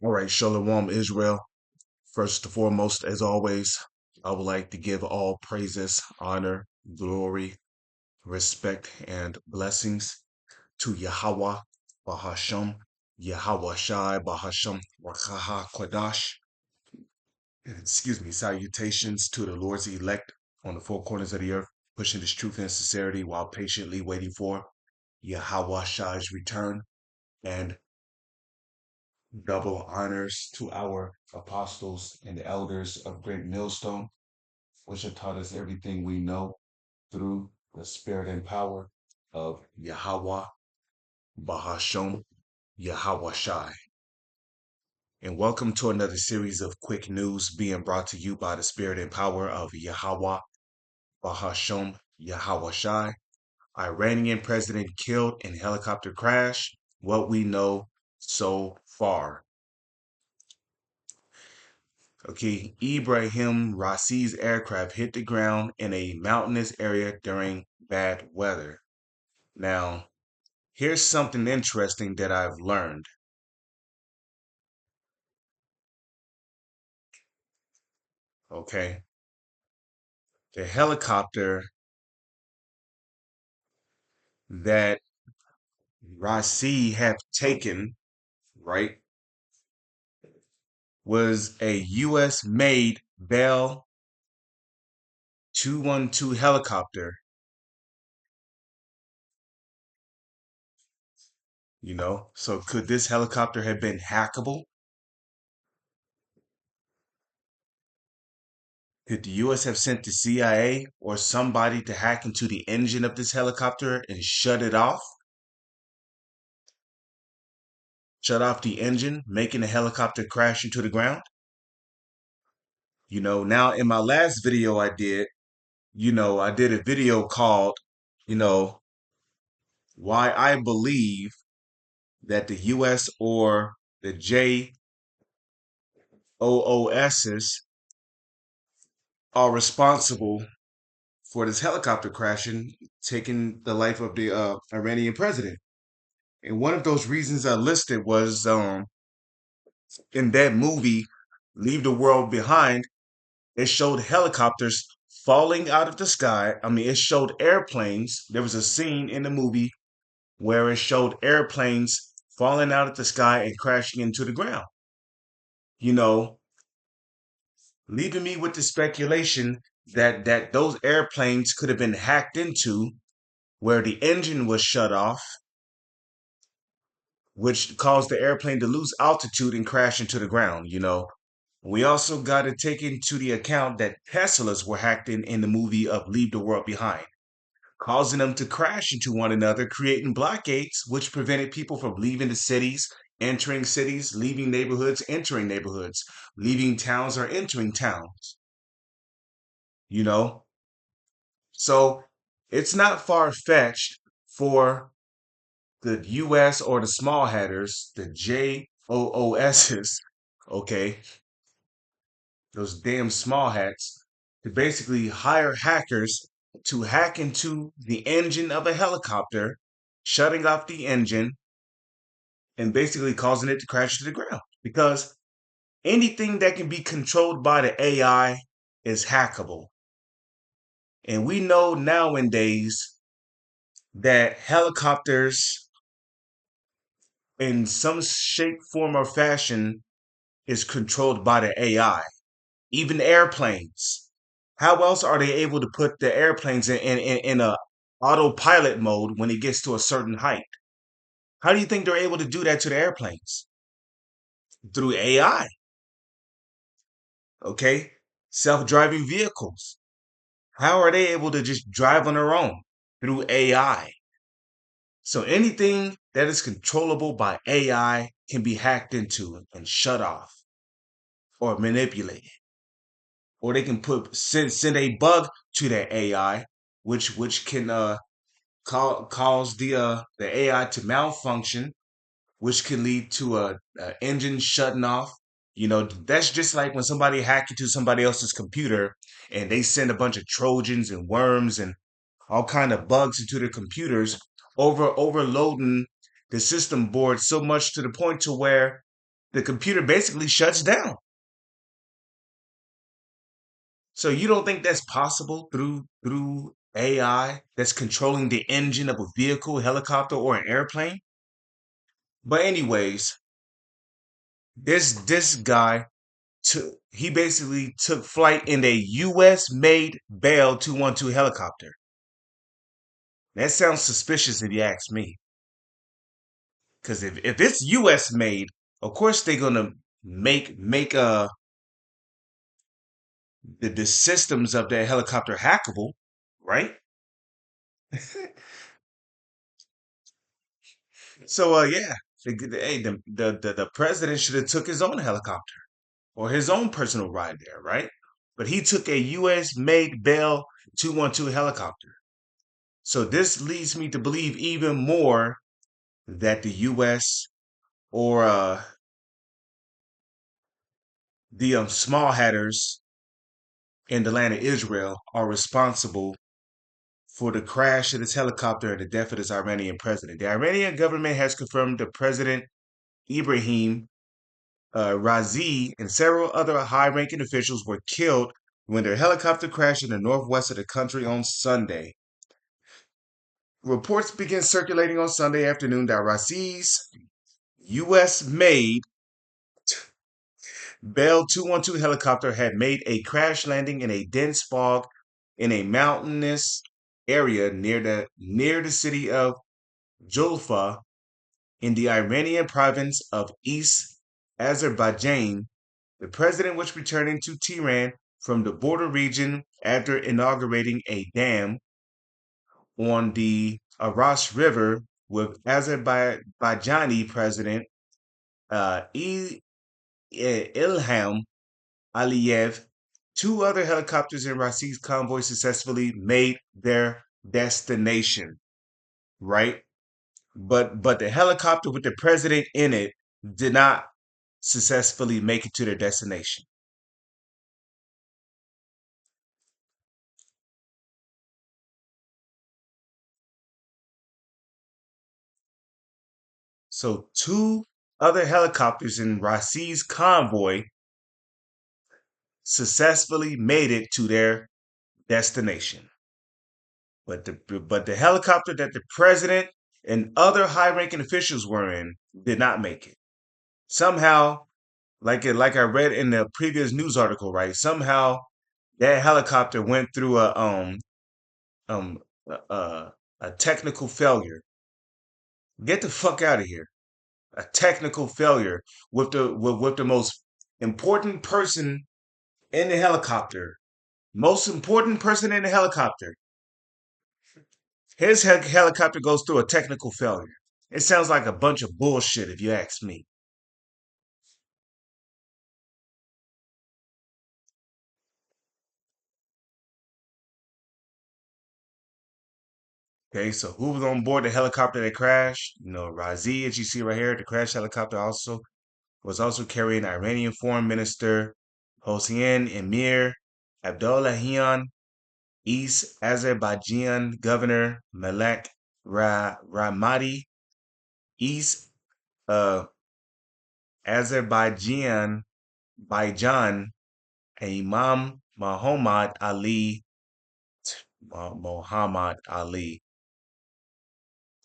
All right, Shalom, Israel. First and foremost, as always, I would like to give all praises, honor, glory, respect, and blessings to Yahweh, Bahasham, Yahweh Shai, Bahasham, Wakaha Kwadash. Excuse me, salutations to the Lord's elect on the four corners of the earth, pushing this truth and sincerity while patiently waiting for Yahweh Shai's return. And double honors to our apostles and elders of Great Millstone, which have taught us everything we know through the spirit and power of Yahweh, Bahasham, Yahweh Shai. And welcome to another series of quick news being brought to you by the spirit and power of Yahweh, Bahasham, Yahweh Shai. Iranian president killed in helicopter crash. What we know so far. Okay, Ibrahim Raisi's aircraft hit the ground in a mountainous area during bad weather. Now, here's something interesting that I've learned. Okay, the helicopter that Raisi had taken, right, was a U.S. made Bell 212 helicopter. So could this helicopter have been hackable? Could the US have sent the CIA or somebody to hack into the engine of this helicopter and shut it off? Shut off the engine, making the helicopter crash into the ground? Now in my last video I did a video called, you know, why I believe that the US or the JOOSs are responsible for this helicopter crashing, taking the life of the Iranian president. And one of those reasons I listed was in that movie, Leave the World Behind, it showed helicopters falling out of the sky. I mean, it showed airplanes. There was a scene in the movie where it showed airplanes falling out of the sky and crashing into the ground. You know, leaving me with the speculation that those airplanes could have been hacked into where the engine was shut off, which caused the airplane to lose altitude and crash into the ground. We also got to take into the account that Teslas were hacked in the movie of Leave the World Behind, causing them to crash into one another, creating blockades, which prevented people from leaving the cities, entering cities, leaving neighborhoods, entering neighborhoods, leaving towns or entering towns. You know, so it's not far fetched for the U.S. or the small hatters, the JOOSs, okay, those damn small hats, to basically hire hackers to hack into the engine of a helicopter, shutting off the engine and basically causing it to crash to the ground. Because anything that can be controlled by the AI is hackable. And we know nowadays that helicopters, in some shape, form, or fashion, is controlled by the AI. Even airplanes. How else are they able to put the airplanes in a autopilot mode when it gets to a certain height? How do you think they're able to do that to the airplanes? Through AI, okay? Self-driving vehicles. How are they able to just drive on their own? Through AI. So anything that is controllable by AI can be hacked into and shut off or manipulated. Or they can send a bug to their AI, which can cause the AI to malfunction, which can lead to a engine shutting off. That's just like when somebody hack into somebody else's computer and they send a bunch of Trojans and worms and all kind of bugs into their computers, overloading the system board so much to the point to where the computer basically shuts down. So you don't think that's possible through AI that's controlling the engine of a vehicle, helicopter, or an airplane? But anyways, this guy he basically took flight in a U.S. made Bell 212 helicopter. That sounds suspicious if you ask me. Because if it's U.S. made, of course they're gonna make the systems of that helicopter hackable, right? So yeah, hey, the president should have took his own helicopter or his own personal ride there, right? But he took a U.S. made Bell 212 helicopter. So this leads me to believe even more that the U.S. or the small hatters in the land of Israel are responsible for the crash of this helicopter and the death of this Iranian president. The Iranian government has confirmed the President Ibrahim Razi and several other high-ranking officials were killed when their helicopter crashed in the northwest of the country on Sunday. Reports began circulating on Sunday afternoon that Razi's U.S.-made Bell 212 helicopter had made a crash landing in a dense fog in a mountainous area near the city of Julfa in the Iranian province of East Azerbaijan. The president was returning to Tehran from the border region after inaugurating a dam on the Aras River with Azerbaijani President Ilham Aliyev. Two other helicopters in Rasik's convoy successfully made their destination, right? But the helicopter with the president in it did not successfully make it to their destination. So two other helicopters in Rasik's convoy successfully made it to their destination. But the helicopter that the president and other high-ranking officials were in did not make it. Somehow, like I read in the previous news article, right? Somehow that helicopter went through um a technical failure. Get the fuck out of here. A technical failure with the most important person in the helicopter. Most important person in the helicopter. His helicopter goes through a technical failure. It sounds like a bunch of bullshit if you ask me. Okay, so who was on board the helicopter that crashed? Razi, as you see right here, the crash helicopter was also carrying Iranian Foreign Minister Hossein Emir Abdollahian, East Azerbaijan Governor Malek Ramadi, East uh, Azerbaijan Imam Muhammad Ali.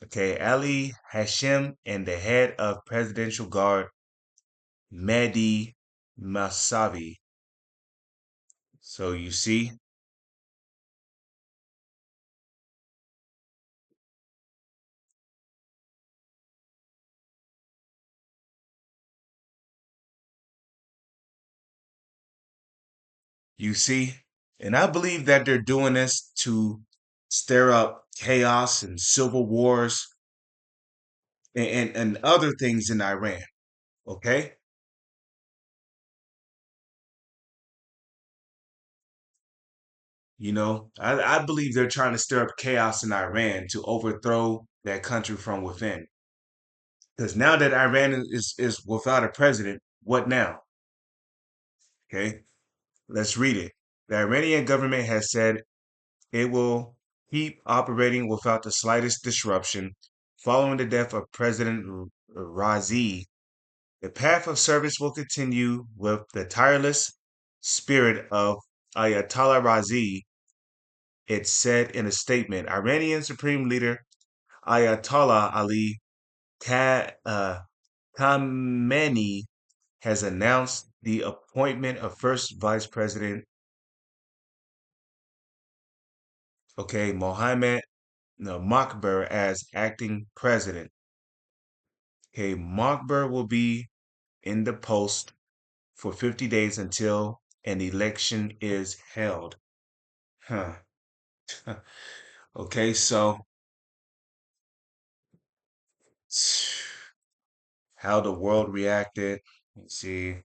Okay, Ali Hashim and the head of Presidential Guard Mehdi Masavi. So you see, and I believe that they're doing this to stir up chaos and civil wars and other things in Iran. Okay, I believe they're trying to stir up chaos in Iran to overthrow that country from within. Because now that Iran is without a president, what now? Okay, let's read it. The Iranian government has said it will keep operating without the slightest disruption following the death of President Razi The path of service will continue with the tireless spirit of Ayatollah Razi. It said in a statement. Iranian Supreme Leader Ayatollah Ali Khamenei has announced the appointment of first Vice President, okay, Mohammed no, Makbar as acting president. Okay, Makbar will be in the post for 50 days until an election is held. Huh. Okay, so how the world reacted. Let's see.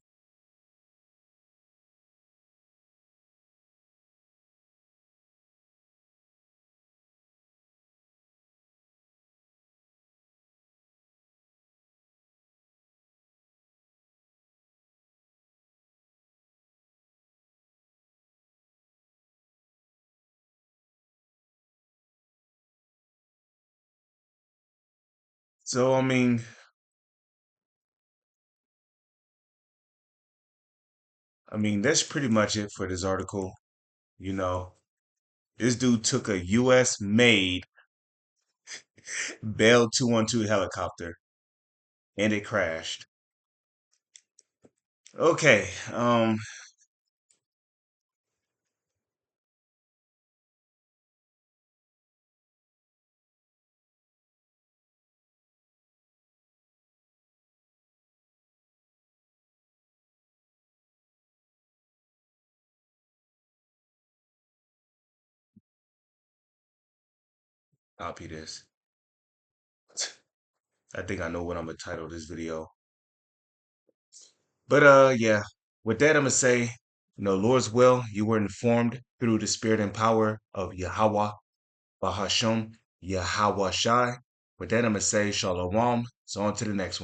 So I mean that's pretty much it for this article. You know, this dude took a US made Bell 212 helicopter and it crashed. Okay, copy this. I think I know what I'm gonna title this video. But yeah, with that I'm gonna say, Lord's will, you were informed through the spirit and power of Yahweh, Bahasham, Yahweh Shai. With that I'm gonna say Shalom. So on to the next one.